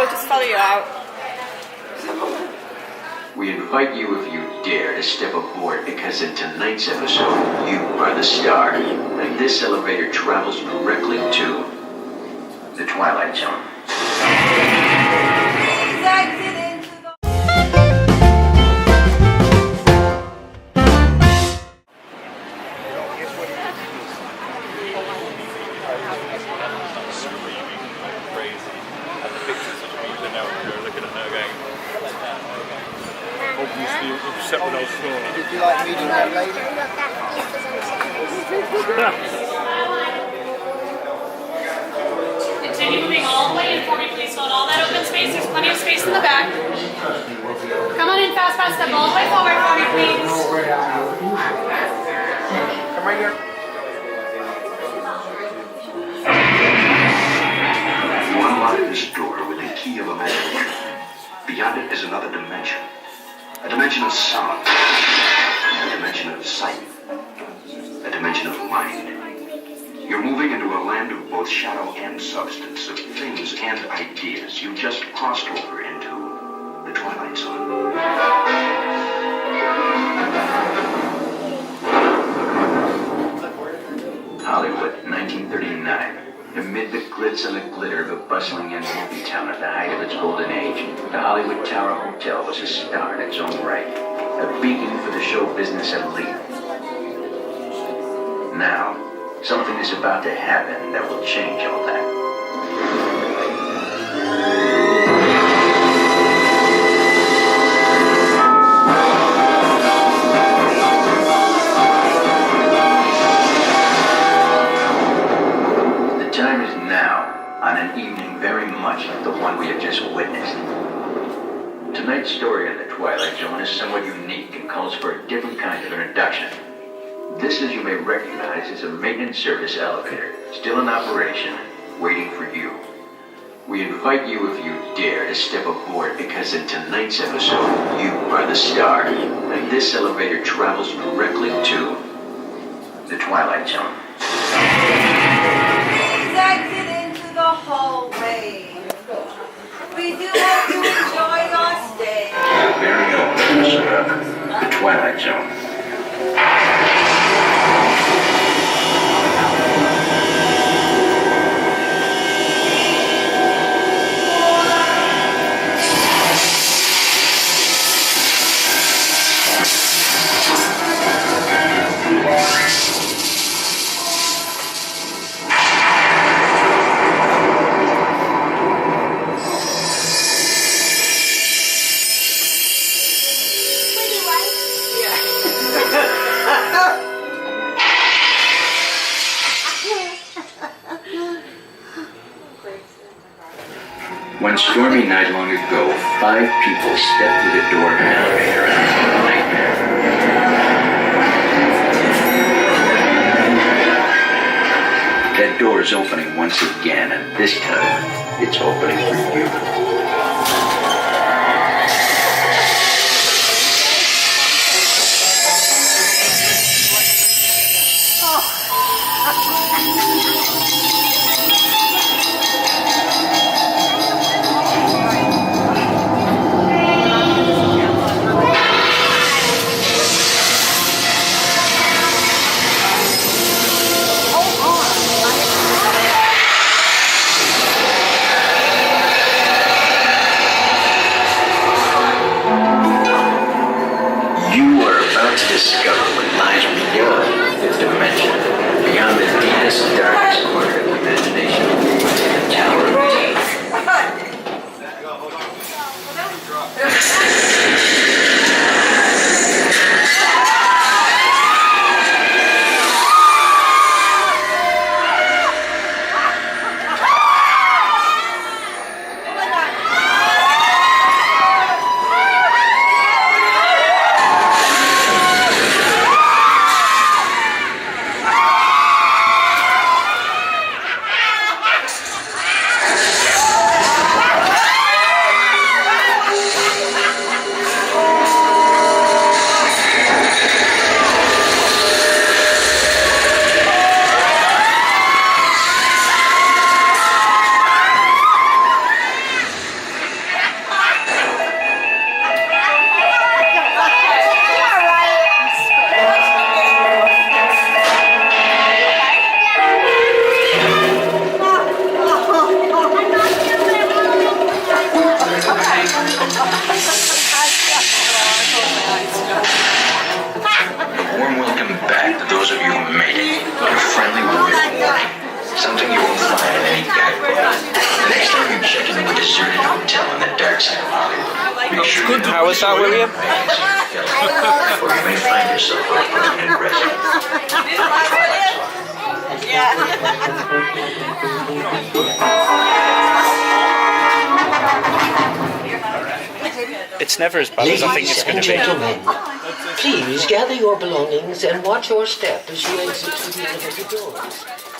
we'll just follow you out. We invite you, if you dare, to step aboard, because in tonight's episode, you are the star. And this elevator travels directly to the Twilight Zone. Did you like meeting that lady? Continue moving all the way in for me, please. Fill in all that open space. There's plenty of space in the back. Come on in fast, fast. Step all the way forward for me, please. Come right here. You unlock this door with the key of imagination. Beyond it is another dimension. A dimension of sound. A dimension of sight. A dimension of mind. You're moving into a land of both shadow and substance, of things and ideas. You just crossed over into the Twilight Zone. Hollywood, 1939. Amid the glitz and the glitter of a bustling and movie town at the height of its golden age, the Hollywood Tower Hotel was a star in its own right, a beacon for the show business elite. Now, something is about to happen that will change all that. The time is now, on an evening very much like the one we have just witnessed. Tonight's story in the Twilight Zone is somewhat unique and calls for a different kind of introduction. This, as you may recognize, is a maintenance service elevator, still in operation, waiting for you. We invite you, if you dare, to step aboard, because in tonight's episode, you are the star. And this elevator travels directly to the Twilight Zone. Exit into the hallway. We do hope you enjoy your stay. Our very own the Twilight Zone. One stormy night long ago, 5 people stepped through the door of an elevator and into a nightmare. That door is opening once again, and this time, it's opening for you. The next time you check into a deserted hotel on the dark side of Hollywood, make sure you How was that, William? or you may find yourself a permanent resident. It's never as bad as I think it's going to be. Gentlemen, please gather your belongings and watch your step as you exit through the elevator doors.